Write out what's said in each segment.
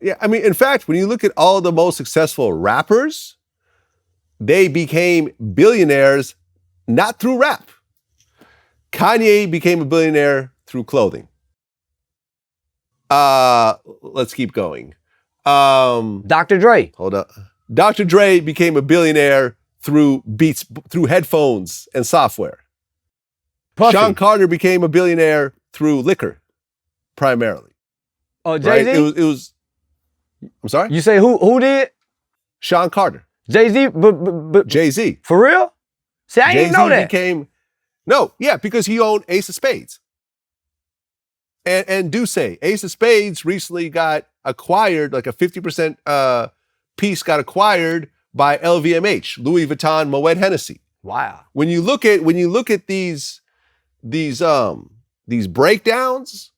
Yeah, I mean, in fact, when you look at all the most successful rappers, they became billionaires not through rap. Kanye became a billionaire through clothing. Let's keep going. Dr. Dre. Hold up. Dr. Dre became a billionaire through beats, through headphones and software. Puffy. Sean Carter became a billionaire through liquor, primarily. Oh, Jay-Z? Right? It was. I'm sorry? You say who did? Sean Carter. Jay-Z? But Jay-Z. For real? See, I didn't know that. Because he owned Ace of Spades. And Duce, Ace of Spades recently got acquired, like a 50% piece got acquired by LVMH, Louis Vuitton Moet Hennessy. Wow. When you look at these breakdowns,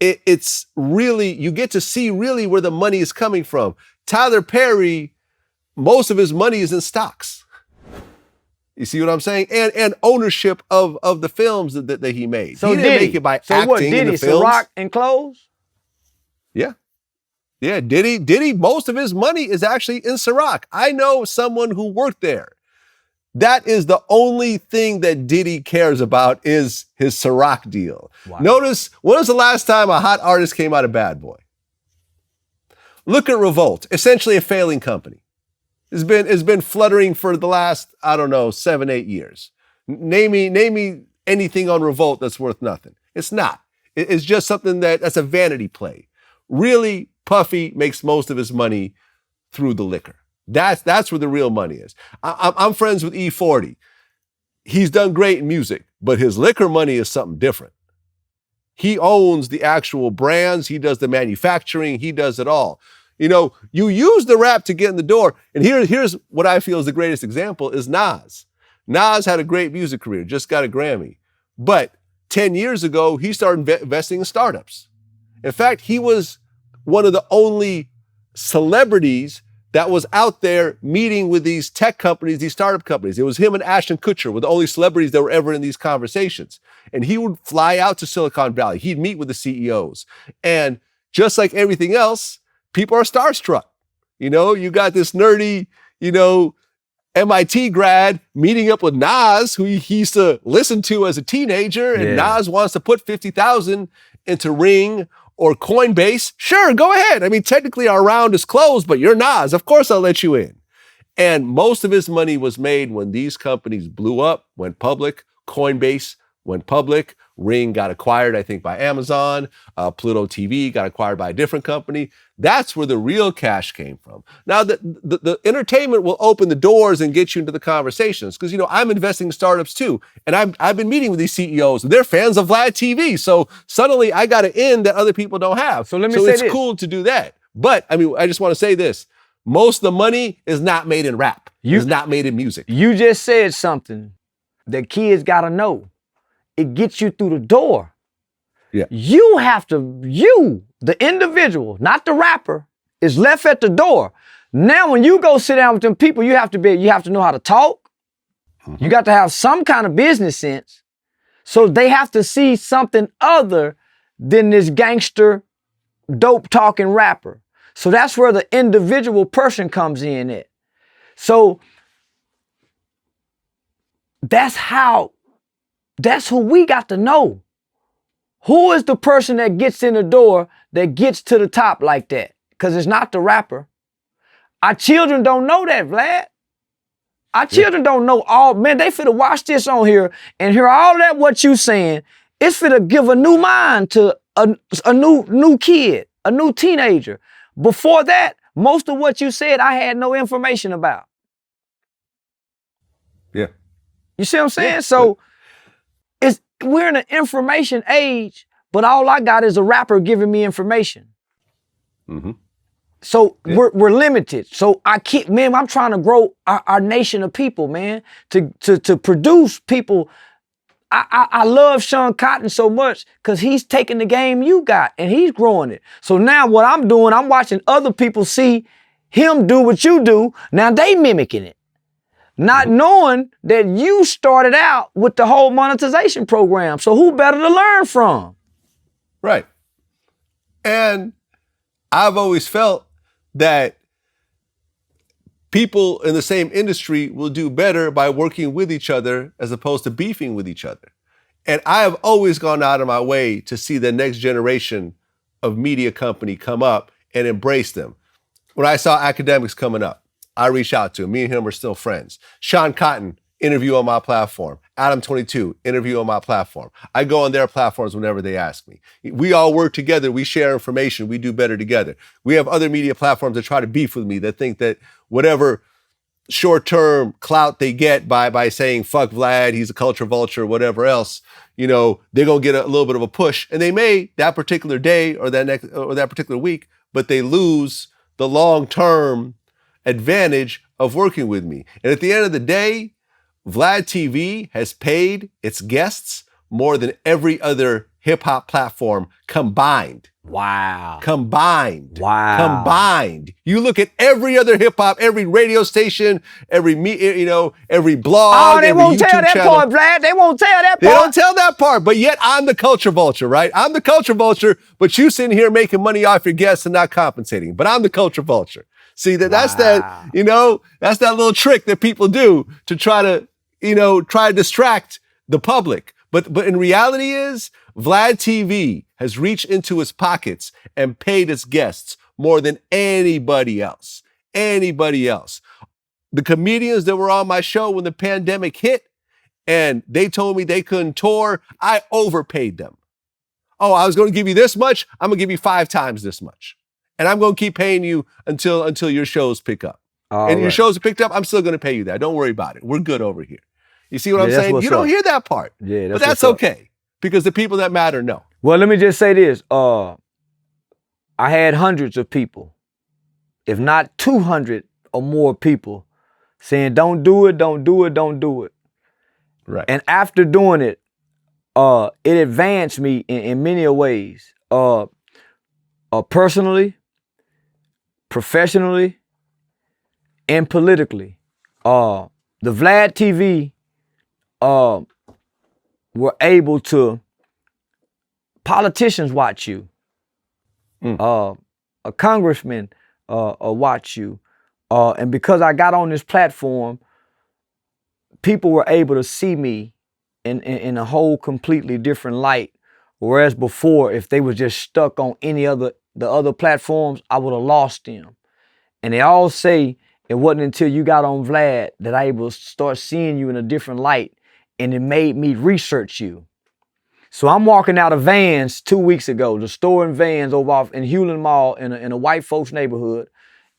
it's really, you get to see really where the money is coming from. Tyler Perry, most of his money is in stocks. You see what I'm saying? And ownership of the films that he made. So he didn't make it by acting in the films. Ciroc and clothes? Yeah. Yeah, Diddy, most of his money is actually in Ciroc. I know someone who worked there. That is the only thing that Diddy cares about is his Ciroc deal. Wow. Notice, when was the last time a hot artist came out of Bad Boy? Look at Revolt, essentially a failing company. It's been fluttering for the last, 7, 8 years. Name me anything on Revolt that's worth nothing. It's not. It's just something that's a vanity play. Really, Puffy makes most of his money through the liquor. That's where the real money is. I'm friends with E40. He's done great in music, but his liquor money is something different. He owns the actual brands. He does the manufacturing. He does it all. You use the rap to get in the door. And here's what I feel is the greatest example is Nas. Nas had a great music career, just got a Grammy. But 10 years ago, he started investing in startups. In fact, he was one of the only celebrities that was out there meeting with these tech companies, these startup companies. It was him and Ashton Kutcher were the only celebrities that were ever in these conversations. And he would fly out to Silicon Valley. He'd meet with the CEOs. And just like everything else, people are starstruck. You got this nerdy, MIT grad meeting up with Nas, who he used to listen to as a teenager. And Nas wants to put 50,000 into Ring or Coinbase. Sure, go ahead. I mean, technically our round is closed, but you're Nas. Of course I'll let you in. And most of his money was made when these companies blew up, went public. Coinbase went public. Ring got acquired, I think, by Amazon. Pluto TV got acquired by a different company. That's where the real cash came from. Now, the entertainment will open the doors and get you into the conversations because, I'm investing in startups too. And I've been meeting with these CEOs and they're fans of VladTV. So suddenly I got an in that other people don't have. So let me say it's this. Cool to do that. But, I just want to say this. Most of the money is not made in rap. It's not made in music. You just said something that kids got to know. It gets you through the door. Yeah. You have to, the individual, not the rapper, is left at the door. Now, when you go sit down with them people, you have to know how to talk. Mm-hmm. You got to have some kind of business sense. So they have to see something other than this gangster, dope talking rapper. So that's where the individual person comes in at. So that's who we got to know. Who is the person that gets in the door that gets to the top like that? Because it's not the rapper. Our children don't know that, Vlad. Our children don't know they finna watch this on here and hear all that what you saying. It's finna give a new mind to a new kid, a new teenager. Before that, most of what you said, I had no information about. Yeah. You see what I'm saying? Yeah. So we're in an information age, but all I got is a rapper giving me information. Mm-hmm. So we're limited. So I'm trying to grow our nation of people, man, to produce people. I love Sean Cotton so much because he's taking the game you got and he's growing it. So now what I'm doing, I'm watching other people see him do what you do. Now they mimicking it. Not knowing that you started out with the whole monetization program. So who better to learn from? Right. And I've always felt that people in the same industry will do better by working with each other as opposed to beefing with each other. And I have always gone out of my way to see the next generation of media company come up and embrace them. When I saw Academics coming up, I reached out to him. Me and him are still friends. Sean Cotton, interview on my platform. Adam 22, interview on my platform. I go on their platforms whenever they ask me. We all work together. We share information. We do better together. We have other media platforms that try to beef with me, that think that whatever short-term clout they get by saying, fuck Vlad, he's a culture vulture, whatever else, they're going to get a little bit of a push. And they may that particular day or that particular week, but they lose the long-term advantage of working with me. And at the end of the day, VladTV has paid its guests more than every other hip-hop platform combined. Wow. Combined. Wow. Combined. You look at every other hip-hop, every radio station, every blog. Oh, they won't tell that part, Vlad. They won't tell that part. They don't tell that part, but yet I'm the culture vulture, right? I'm the culture vulture, but you sitting here making money off your guests and not compensating. But I'm the culture vulture. See, that's that little trick that people do to try to distract the public. But in reality is, VladTV has reached into his pockets and paid its guests more than anybody else. Anybody else. The comedians that were on my show when the pandemic hit and they told me they couldn't tour, I overpaid them. Oh, I was going to give you this much. I'm going to give you 5 times this much. And I'm going to keep paying you until your shows pick up. Your shows are picked up, I'm still going to pay you that. Don't worry about it. We're good over here. You see what I'm saying? You don't hear that part. Yeah, but that's okay because the people that matter know. Well, let me just say this. I had hundreds of people, if not 200 or more people saying, don't do it, don't do it, don't do it. Right. And after doing it, it advanced me in many ways. Personally, professionally, and politically. The VladTV were able to, politicians watch you, a congressman watch you, and because I got on this platform, people were able to see me in a whole completely different light, whereas before, if they were just stuck on the other platforms, I would have lost them. And they all say it wasn't until you got on Vlad that I able to start seeing you in a different light, and it made me research you. So I'm walking out of Vans 2 weeks ago, the store in Vans over off in Hewlin Mall in a white folks neighborhood,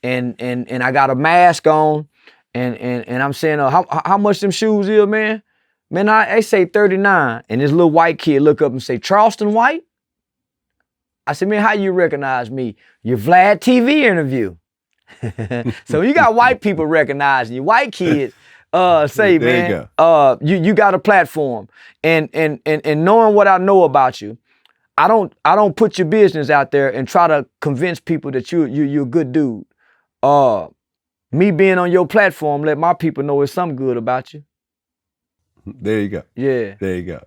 and I got a mask on, and I'm saying, how much them shoes is, man? Man, I say 39, and this little white kid look up and say, Charleston white? I said, man, how you recognize me? Your VladTV interview. So you got white people recognizing you, white kids. Say, there man, you got a platform, and knowing what I know about you, I don't put your business out there and try to convince people that you're a good dude. Me being on your platform, let my people know it's something good about you. There you go. Yeah. There you go.